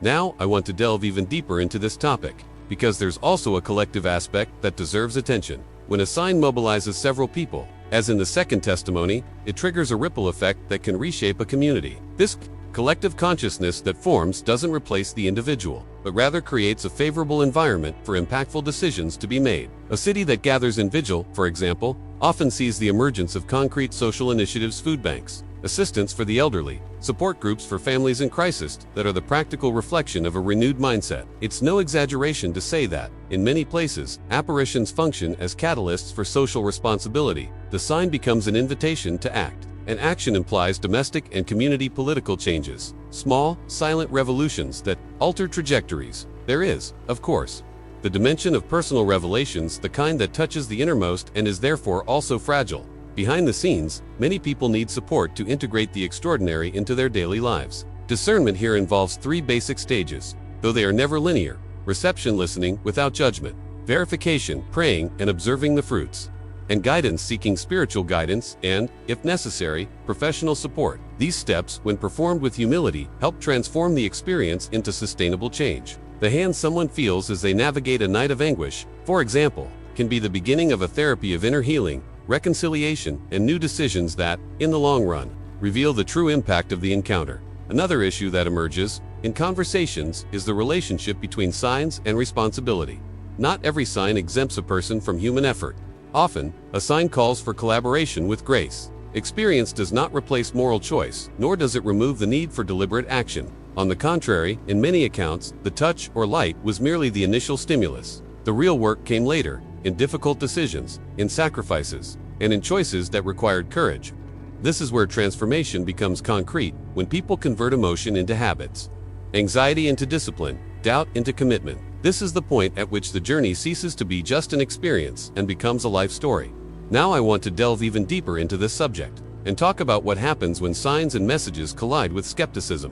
Now, I want to delve even deeper into this topic, because there's also a collective aspect that deserves attention. When a sign mobilizes several people, as in the second testimony, it triggers a ripple effect that can reshape a community. This collective consciousness that forms doesn't replace the individual, but rather creates a favorable environment for impactful decisions to be made. A city that gathers in vigil, for example, often sees the emergence of concrete social initiatives: food banks, assistance for the elderly, support groups for families in crisis that are the practical reflection of a renewed mindset. It's no exaggeration to say that, in many places, apparitions function as catalysts for social responsibility. The sign becomes an invitation to act, and action implies domestic and community political changes, small, silent revolutions that alter trajectories. There is, of course, the dimension of personal revelations, the kind that touches the innermost and is therefore also fragile. Behind the scenes, many people need support to integrate the extraordinary into their daily lives. Discernment here involves 3 basic stages, though they are never linear: reception, listening without judgment; verification, praying and observing the fruits; and guidance, seeking spiritual guidance and, if necessary, professional support. These steps, when performed with humility, help transform the experience into sustainable change. The hand someone feels as they navigate a night of anguish, for example, can be the beginning of a therapy of inner healing, reconciliation, and new decisions that, in the long run, reveal the true impact of the encounter. Another issue that emerges in conversations is the relationship between signs and responsibility. Not every sign exempts a person from human effort. Often, a sign calls for collaboration with grace. Experience does not replace moral choice, nor does it remove the need for deliberate action. On the contrary, in many accounts, the touch or light was merely the initial stimulus. The real work came later, in difficult decisions, in sacrifices, and in choices that required courage. This is where transformation becomes concrete, when people convert emotion into habits, anxiety into discipline, doubt into commitment. This is the point at which the journey ceases to be just an experience and becomes a life story. Now I want to delve even deeper into this subject and talk about what happens when signs and messages collide with skepticism.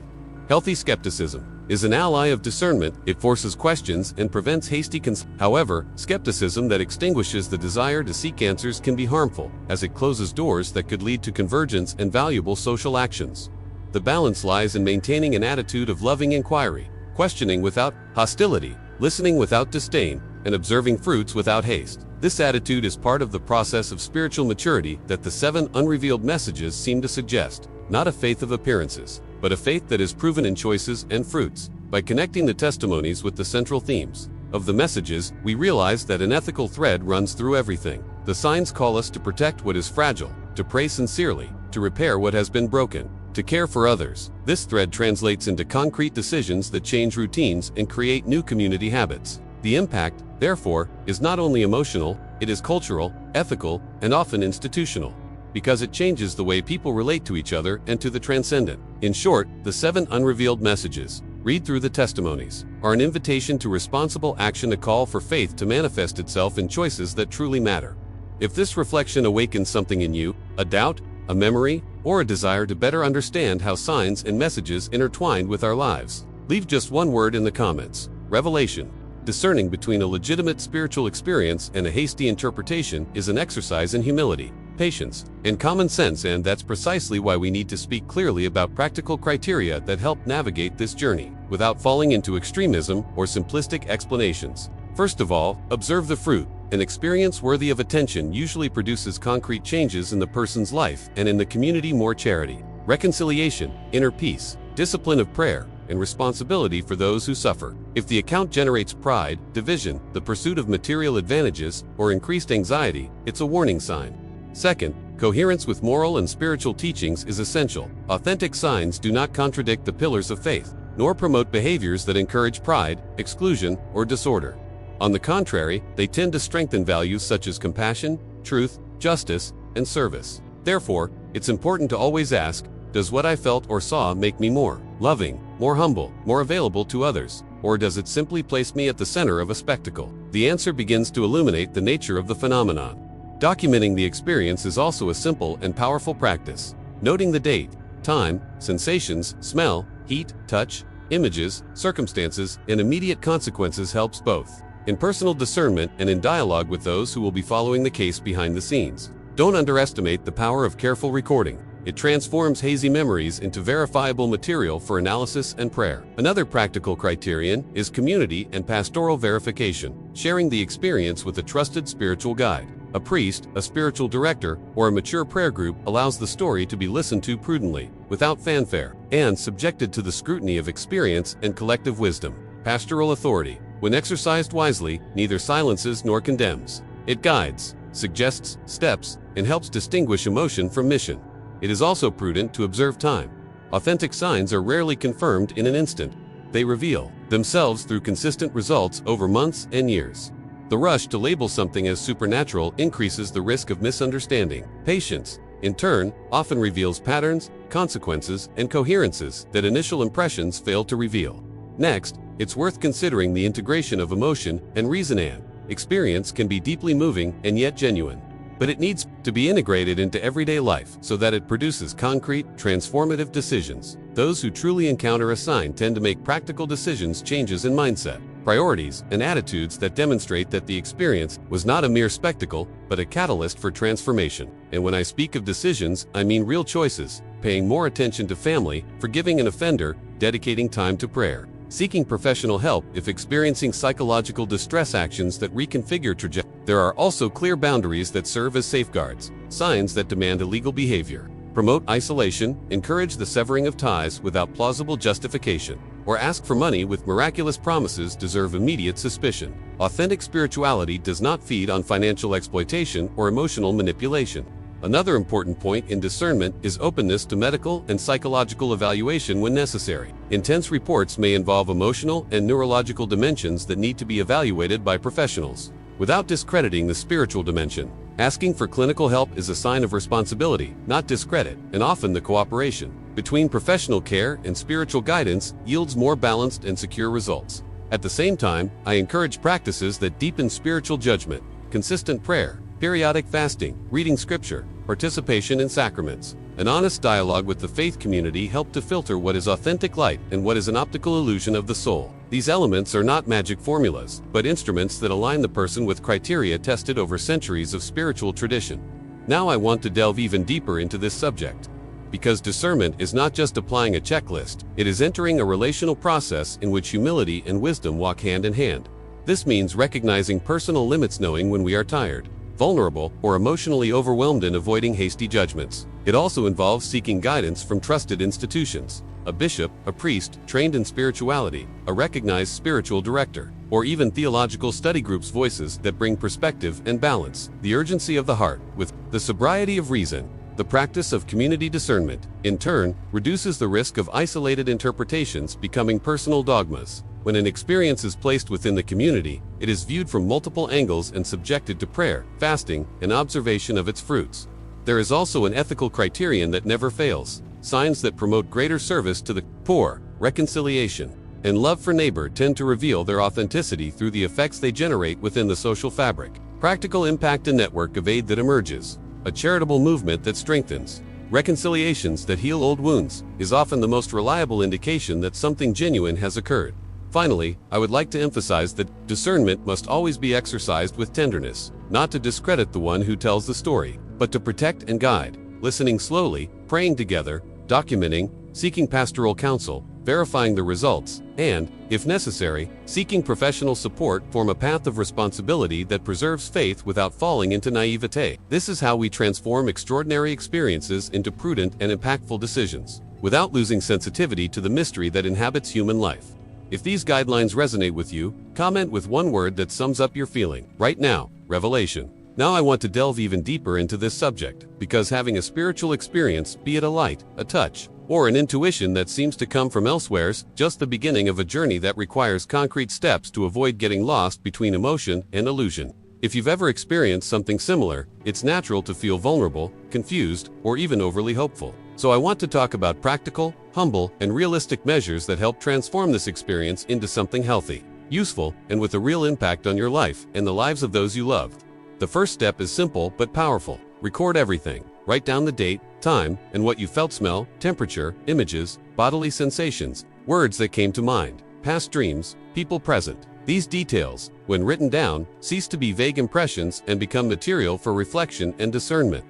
Healthy skepticism is an ally of discernment. It forces questions and prevents hasty However, skepticism that extinguishes the desire to seek answers can be harmful, as it closes doors that could lead to convergence and valuable social actions. The balance lies in maintaining an attitude of loving inquiry, questioning without hostility, listening without disdain, and observing fruits without haste. This attitude is part of the process of spiritual maturity that the 7 unrevealed messages seem to suggest, not a faith of appearances, but a faith that is proven in choices and fruits. By connecting the testimonies with the central themes of the messages, we realize that an ethical thread runs through everything. The signs call us to protect what is fragile, to pray sincerely, to repair what has been broken, to care for others. This thread translates into concrete decisions that change routines and create new community habits. The impact, therefore, is not only emotional, it is cultural, ethical, and often institutional, because it changes the way people relate to each other and to the transcendent. In short, the 7 unrevealed messages, read through the testimonies, are an invitation to responsible action, a call for faith to manifest itself in choices that truly matter. If this reflection awakens something in you, a doubt, a memory, or a desire to better understand how signs and messages intertwine with our lives, leave just one word in the comments: revelation. Discerning between a legitimate spiritual experience and a hasty interpretation is an exercise in humility, patience, and common sense, and that's precisely why we need to speak clearly about practical criteria that help navigate this journey, without falling into extremism or simplistic explanations. First of all, observe the fruit. An experience worthy of attention usually produces concrete changes in the person's life and in the community. More charity, reconciliation, inner peace, discipline of prayer, and responsibility for those who suffer. If the account generates pride, division, the pursuit of material advantages, or increased anxiety, it's a warning sign. Second, coherence with moral and spiritual teachings is essential. Authentic signs do not contradict the pillars of faith, nor promote behaviors that encourage pride, exclusion, or disorder. On the contrary, they tend to strengthen values such as compassion, truth, justice, and service. Therefore, it's important to always ask, does what I felt or saw make me more loving, more humble, more available to others, or does it simply place me at the center of a spectacle? The answer begins to illuminate the nature of the phenomenon. Documenting the experience is also a simple and powerful practice. Noting the date, time, sensations, smell, heat, touch, images, circumstances, and immediate consequences helps both in personal discernment and in dialogue with those who will be following the case behind the scenes. Don't underestimate the power of careful recording. It transforms hazy memories into verifiable material for analysis and prayer. Another practical criterion is community and pastoral verification, sharing the experience with a trusted spiritual guide. A priest, a spiritual director, or a mature prayer group allows the story to be listened to prudently, without fanfare, and subjected to the scrutiny of experience and collective wisdom. Pastoral authority, when exercised wisely, neither silences nor condemns. It guides, suggests steps, and helps distinguish emotion from mission. It is also prudent to observe time. Authentic signs are rarely confirmed in an instant. They reveal themselves through consistent results over months and years. The rush to label something as supernatural increases the risk of misunderstanding. Patience, in turn, often reveals patterns, consequences, and coherences that initial impressions fail to reveal. Next, it's worth considering the integration of emotion and reason. Experience can be deeply moving and yet genuine. but it needs to be integrated into everyday life so that it produces concrete, transformative decisions. Those who truly encounter a sign tend to make practical decisions, changes in mindset, priorities, and attitudes that demonstrate that the experience was not a mere spectacle, but a catalyst for transformation. And when I speak of decisions, I mean real choices, paying more attention to family, forgiving an offender, dedicating time to prayer, seeking professional help if experiencing psychological distress, actions that reconfigure trajectory. There are also clear boundaries that serve as safeguards, signs that demand illegal behavior, promote isolation, encourage the severing of ties without plausible justification, or ask for money with miraculous promises deserve immediate suspicion. Authentic spirituality does not feed on financial exploitation or emotional manipulation. Another important point in discernment is openness to medical and psychological evaluation when necessary. Intense reports may involve emotional and neurological dimensions that need to be evaluated by professionals, without discrediting the spiritual dimension. Asking for clinical help is a sign of responsibility, not discredit, and often the cooperation between professional care and spiritual guidance yields more balanced and secure results. At the same time, I encourage practices that deepen spiritual judgment, consistent prayer, periodic fasting, reading scripture, participation in sacraments. An honest dialogue with the faith community help to filter what is authentic light and what is an optical illusion of the soul. These elements are not magic formulas, but instruments that align the person with criteria tested over centuries of spiritual tradition. Now I want to delve even deeper into this subject, because discernment is not just applying a checklist, it is entering a relational process in which humility and wisdom walk hand in hand. This means recognizing personal limits, knowing when we are tired, vulnerable, or emotionally overwhelmed, and avoiding hasty judgments. It also involves seeking guidance from trusted institutions, a bishop, a priest trained in spirituality, a recognized spiritual director, or even theological study groups, voices that bring perspective and balance. The urgency of the heart, with the sobriety of reason. The practice of community discernment, in turn, reduces the risk of isolated interpretations becoming personal dogmas. When an experience is placed within the community, it is viewed from multiple angles and subjected to prayer, fasting, and observation of its fruits. There is also an ethical criterion that never fails: signs that promote greater service to the poor, reconciliation, and love for neighbor tend to reveal their authenticity through the effects they generate within the social fabric. Practical impact: a network of aid that emerges, a charitable movement that strengthens, reconciliations that heal old wounds, is often the most reliable indication that something genuine has occurred. Finally, I would like to emphasize that discernment must always be exercised with tenderness, not to discredit the one who tells the story, but to protect and guide. Listening slowly, praying together, documenting, seeking pastoral counsel, verifying the results, and, if necessary, seeking professional support form a path of responsibility that preserves faith without falling into naivete. This is how we transform extraordinary experiences into prudent and impactful decisions, without losing sensitivity to the mystery that inhabits human life. If these guidelines resonate with you, comment with one word that sums up your feeling. Right now, revelation. Now I want to delve even deeper into this subject, because having a spiritual experience, be it a light, a touch, or an intuition that seems to come from elsewhere's, just the beginning of a journey that requires concrete steps to avoid getting lost between emotion and illusion. If you've ever experienced something similar, it's natural to feel vulnerable, confused, or even overly hopeful. So I want to talk about practical, humble, and realistic measures that help transform this experience into something healthy, useful, and with a real impact on your life and the lives of those you love. The first step is simple but powerful. Record everything. Write down the date, time, and what you felt: smell, temperature, images, bodily sensations, words that came to mind, past dreams, people present. These details, when written down, cease to be vague impressions and become material for reflection and discernment.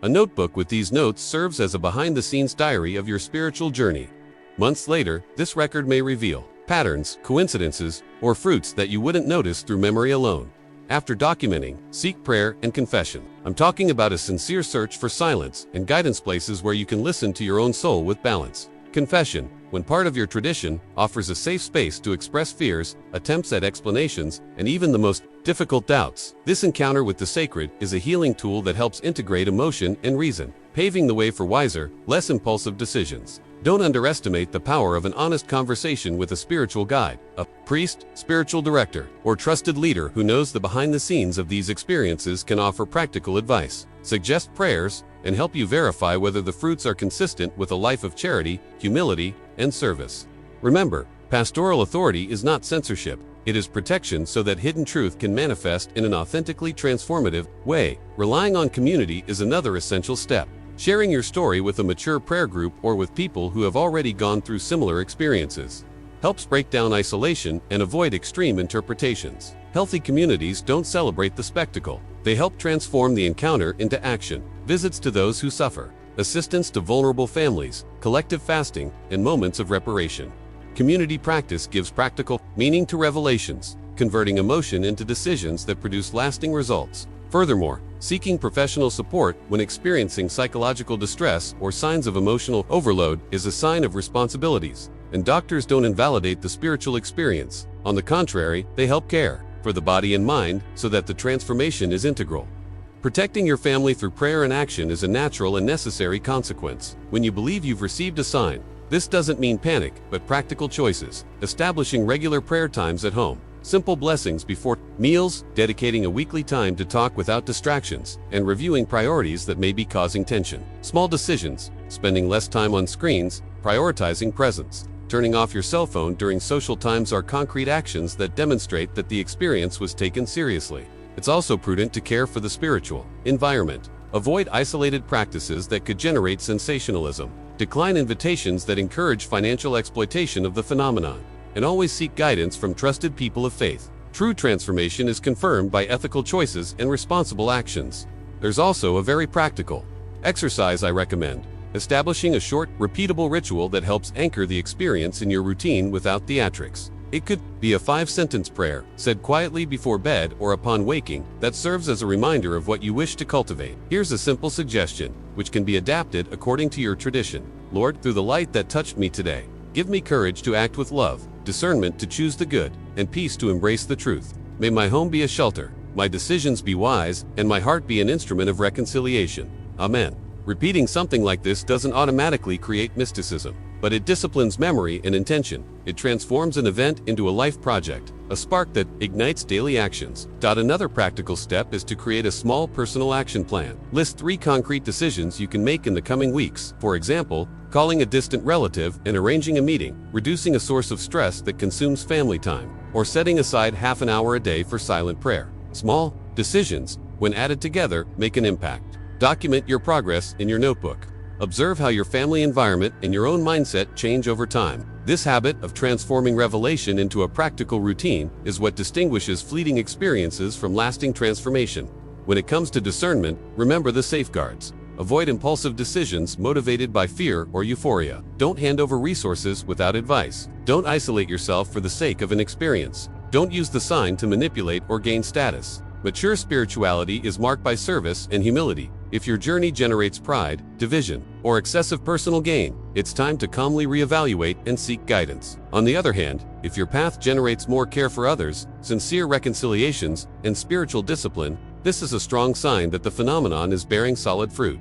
A notebook with these notes serves as a behind-the-scenes diary of your spiritual journey. Months later, this record may reveal patterns, coincidences, or fruits that you wouldn't notice through memory alone. After documenting, seek prayer and confession. I'm talking about a sincere search for silence and guidance, places where you can listen to your own soul with balance. Confession, when part of your tradition, offers a safe space to express fears, attempts at explanations, and even the most difficult doubts. This encounter with the sacred is a healing tool that helps integrate emotion and reason, paving the way for wiser, less impulsive decisions. Don't underestimate the power of an honest conversation with a spiritual guide, a priest, spiritual director, or trusted leader who knows the behind the scenes of these experiences, can offer practical advice, suggest prayers, and help you verify whether the fruits are consistent with a life of charity, humility, and service. Remember, pastoral authority is not censorship. It is protection so that hidden truth can manifest in an authentically transformative way. Relying on community is another essential step. Sharing your story with a mature prayer group or with people who have already gone through similar experiences helps break down isolation and avoid extreme interpretations. Healthy communities don't celebrate the spectacle. They help transform the encounter into action. Visits to those who suffer, assistance to vulnerable families, collective fasting, and moments of reparation. Community practice gives practical meaning to revelations, converting emotion into decisions that produce lasting results. Furthermore, seeking professional support when experiencing psychological distress or signs of emotional overload is a sign of responsibilities, and doctors don't invalidate the spiritual experience. On the contrary, they help care for the body and mind so that the transformation is integral. Protecting your family through prayer and action is a natural and necessary consequence. When you believe you've received a sign, this doesn't mean panic, but practical choices. Establishing regular prayer times at home, simple blessings before meals, dedicating a weekly time to talk without distractions, and reviewing priorities that may be causing tension. Small decisions, spending less time on screens, prioritizing presence, turning off your cell phone during social times are concrete actions that demonstrate that the experience was taken seriously. It's also prudent to care for the spiritual environment. Avoid isolated practices that could generate sensationalism. Decline invitations that encourage financial exploitation of the phenomenon. And always seek guidance from trusted people of faith. True transformation is confirmed by ethical choices and responsible actions. There's also a very practical exercise I recommend. Establishing a short, repeatable ritual that helps anchor the experience in your routine without theatrics. It could be a 5-sentence prayer, said quietly before bed or upon waking, that serves as a reminder of what you wish to cultivate. Here's a simple suggestion, which can be adapted according to your tradition. Lord, through the light that touched me today, give me courage to act with love, discernment to choose the good, and peace to embrace the truth. May my home be a shelter, my decisions be wise, and my heart be an instrument of reconciliation. Amen. Repeating something like this doesn't automatically create mysticism, but it disciplines memory and intention. It transforms an event into a life project, a spark that ignites daily actions. Another practical step is to create a small personal action plan. List 3 concrete decisions you can make in the coming weeks. For example, calling a distant relative and arranging a meeting, reducing a source of stress that consumes family time, or setting aside half an hour a day for silent prayer. Small decisions, when added together, make an impact. Document your progress in your notebook. Observe how your family environment and your own mindset change over time. This habit of transforming revelation into a practical routine is what distinguishes fleeting experiences from lasting transformation. When it comes to discernment, remember the safeguards. Avoid impulsive decisions motivated by fear or euphoria. Don't hand over resources without advice. Don't isolate yourself for the sake of an experience. Don't use the sign to manipulate or gain status. Mature spirituality is marked by service and humility. If your journey generates pride, division, or excessive personal gain, it's time to calmly reevaluate and seek guidance. On the other hand, if your path generates more care for others, sincere reconciliations, and spiritual discipline, this is a strong sign that the phenomenon is bearing solid fruit.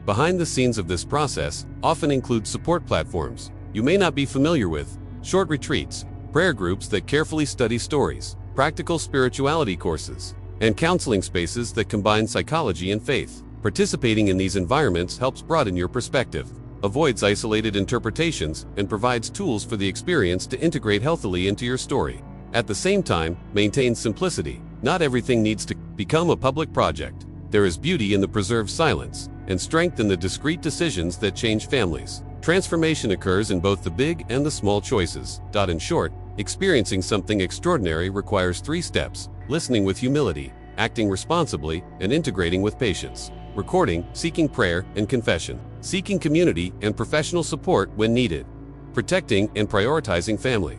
Behind the scenes of this process often include support platforms you may not be familiar with, short retreats, prayer groups that carefully study stories, practical spirituality courses, and counseling spaces that combine psychology and faith. Participating in these environments helps broaden your perspective, avoids isolated interpretations, and provides tools for the experience to integrate healthily into your story. At the same time, maintain simplicity. Not everything needs to become a public project. There is beauty in the preserved silence, and strength in the discreet decisions that change families. Transformation occurs in both the big and the small choices. In short, experiencing something extraordinary requires 3 steps: listening with humility, acting responsibly, and integrating with patience. Recording, seeking prayer and confession, seeking community and professional support when needed, protecting and prioritizing family,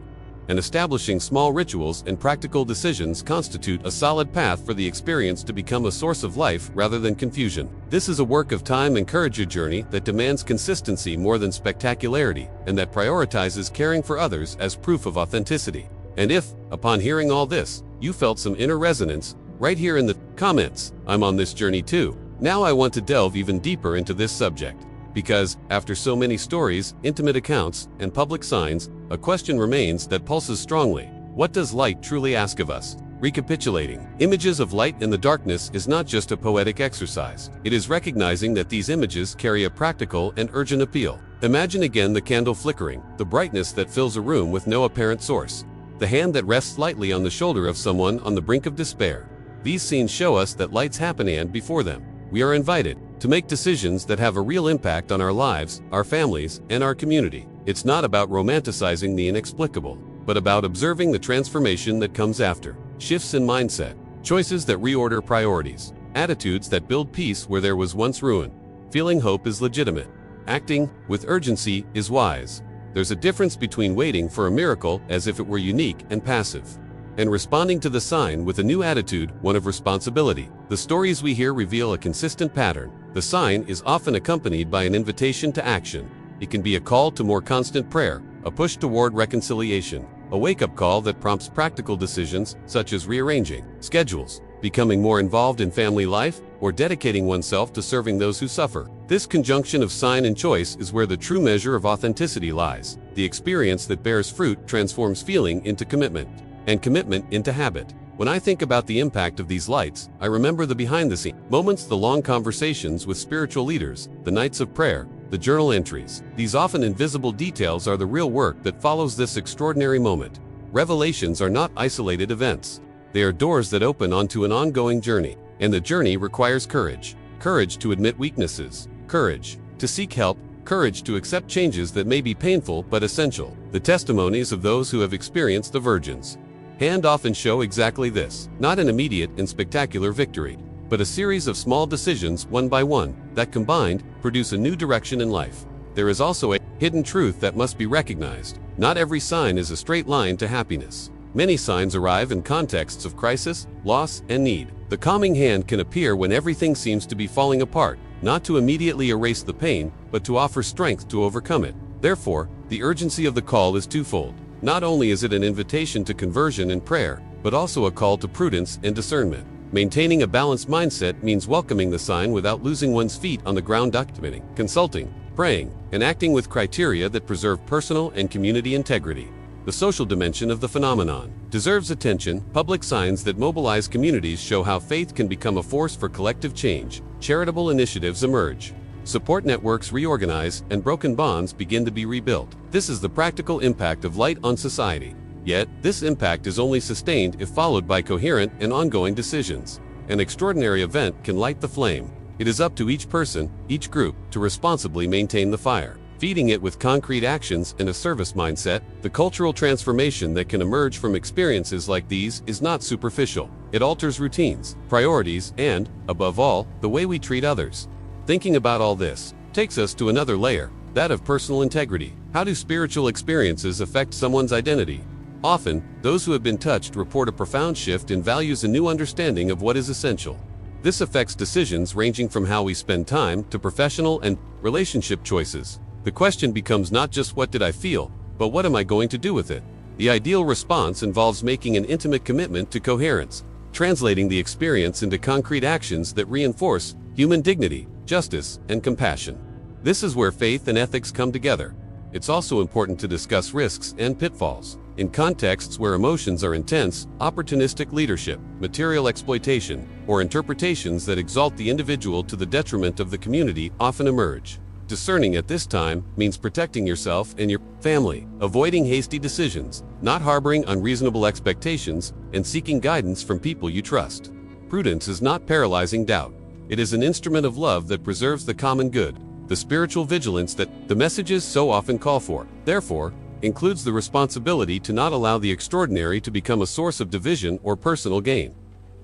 and establishing small rituals and practical decisions constitute a solid path for the experience to become a source of life rather than confusion. This is a work of time and courage, a journey that demands consistency more than spectacularity, and that prioritizes caring for others as proof of authenticity. And if, upon hearing all this, you felt some inner resonance, right here in the comments, I'm on this journey too. Now I want to delve even deeper into this subject, because, after so many stories, intimate accounts, and public signs, a question remains that pulses strongly. What does light truly ask of us? Recapitulating, images of light in the darkness is not just a poetic exercise. It is recognizing that these images carry a practical and urgent appeal. Imagine again the candle flickering, the brightness that fills a room with no apparent source. the hand that rests lightly on the shoulder of someone on the brink of despair. These scenes show us that lights happen, and before them, we are invited to make decisions that have a real impact on our lives, our families, and our community. It's not about romanticizing the inexplicable, but about observing the transformation that comes after. Shifts in mindset, choices that reorder priorities, attitudes that build peace where there was once ruin. Feeling hope is legitimate. Acting with urgency is wise. There's a difference between waiting for a miracle as if it were unique and passive, and responding to the sign with a new attitude, one of responsibility. The stories we hear reveal a consistent pattern. The sign is often accompanied by an invitation to action. It can be a call to more constant prayer, a push toward reconciliation, a wake-up call that prompts practical decisions such as rearranging schedules, becoming more involved in family life, or dedicating oneself to serving those who suffer. This conjunction of sign and choice is where the true measure of authenticity lies. The experience that bears fruit transforms feeling into commitment, and commitment into habit. When I think about the impact of these lights, I remember the behind-the-scenes moments, the long conversations with spiritual leaders, the nights of prayer, the journal entries. These often invisible details are the real work that follows this extraordinary moment. Revelations are not isolated events. They are doors that open onto an ongoing journey, and the journey requires courage. Courage to admit weaknesses, courage to seek help, courage to accept changes that may be painful but essential. The testimonies of those who have experienced the virgins hand often show exactly this. Not an immediate and spectacular victory, but a series of small decisions, one by one, that combined produce a new direction in life. There is also a hidden truth that must be recognized. Not every sign is a straight line to happiness. Many signs arrive in contexts of crisis, loss, and need. The calming hand can appear when everything seems to be falling apart, not to immediately erase the pain, but to offer strength to overcome it. Therefore, the urgency of the call is twofold. Not only is it an invitation to conversion and prayer, but also a call to prudence and discernment. Maintaining a balanced mindset means welcoming the sign without losing one's feet on the ground, documenting, consulting, praying, and acting with criteria that preserve personal and community integrity. The social dimension of the phenomenon deserves attention. Public signs that mobilize communities show how faith can become a force for collective change. Charitable initiatives emerge. Support networks reorganize, and broken bonds begin to be rebuilt. This is the practical impact of light on society. Yet, this impact is only sustained if followed by coherent and ongoing decisions. An extraordinary event can light the flame. It is up to each person, each group, to responsibly maintain the fire, feeding it with concrete actions and a service mindset. The cultural transformation that can emerge from experiences like these is not superficial. It alters routines, priorities, and, above all, the way we treat others. Thinking about all this takes us to another layer, that of personal integrity. How do spiritual experiences affect someone's identity? Often, those who have been touched report a profound shift in values and new understanding of what is essential. This affects decisions ranging from how we spend time to professional and relationship choices. The question becomes not just what did I feel, but what am I going to do with it? The ideal response involves making an intimate commitment to coherence, translating the experience into concrete actions that reinforce human dignity, justice, and compassion. This is where faith and ethics come together. It's also important to discuss risks and pitfalls. In contexts where emotions are intense, opportunistic leadership, material exploitation, or interpretations that exalt the individual to the detriment of the community often emerge. Discerning at this time means protecting yourself and your family, avoiding hasty decisions, not harboring unreasonable expectations, and seeking guidance from people you trust. Prudence is not paralyzing doubt. It is an instrument of love that preserves the common good, the spiritual vigilance that the messages so often call for. Therefore, includes the responsibility to not allow the extraordinary to become a source of division or personal gain.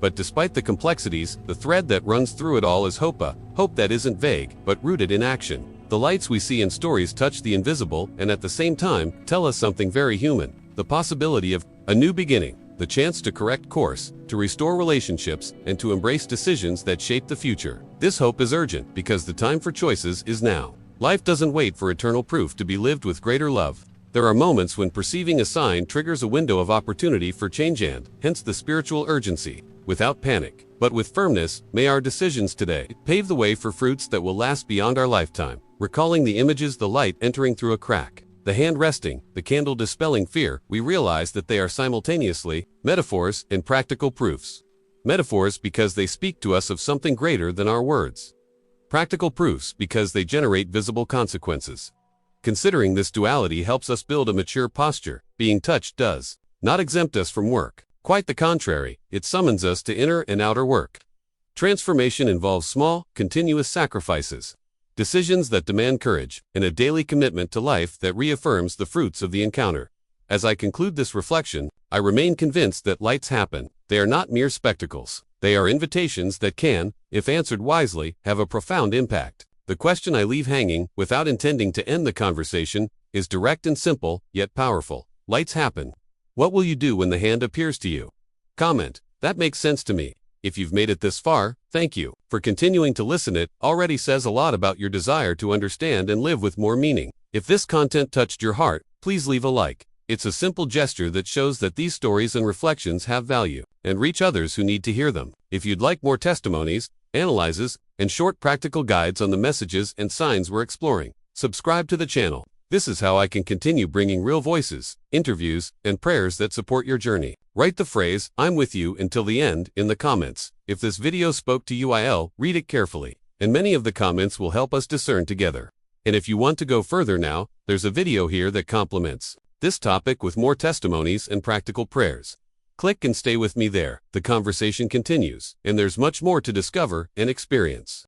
But despite the complexities, the thread that runs through it all is hope, a hope that isn't vague, but rooted in action. The lights we see in stories touch the invisible and at the same time tell us something very human. The possibility of a new beginning, the chance to correct course, to restore relationships, and to embrace decisions that shape the future. This hope is urgent because the time for choices is now. Life doesn't wait for eternal proof to be lived with greater love. There are moments when perceiving a sign triggers a window of opportunity for change, and hence the spiritual urgency. Without panic, but with firmness, may our decisions today pave the way for fruits that will last beyond our lifetime. Recalling the images, the light entering through a crack, the hand resting, the candle dispelling fear, we realize that they are simultaneously metaphors and practical proofs. Metaphors because they speak to us of something greater than our words. Practical proofs because they generate visible consequences. Considering this duality helps us build a mature posture. Being touched does not exempt us from work. Quite the contrary, it summons us to inner and outer work. Transformation involves small, continuous sacrifices, decisions that demand courage, and a daily commitment to life that reaffirms the fruits of the encounter. As I conclude this reflection, I remain convinced that lights happen. They are not mere spectacles. They are invitations that can, if answered wisely, have a profound impact. The question I leave hanging, without intending to end the conversation, is direct and simple, yet powerful. Lights happen. What will you do when the hand appears to you? Comment, that makes sense to me. If you've made it this far, thank you for continuing to listen. It already says a lot about your desire to understand and live with more meaning. If this content touched your heart, please leave a like. It's a simple gesture that shows that these stories and reflections have value and reach others who need to hear them. If you'd like more testimonies, analyses, and short practical guides on the messages and signs we're exploring, subscribe to the channel. This is how I can continue bringing real voices, interviews, and prayers that support your journey. Write the phrase, "I'm with you until the end," in the comments. If this video spoke to you, read it carefully, and many of the comments will help us discern together. And if you want to go further now, there's a video here that complements this topic with more testimonies and practical prayers. Click and stay with me there. The conversation continues, and there's much more to discover and experience.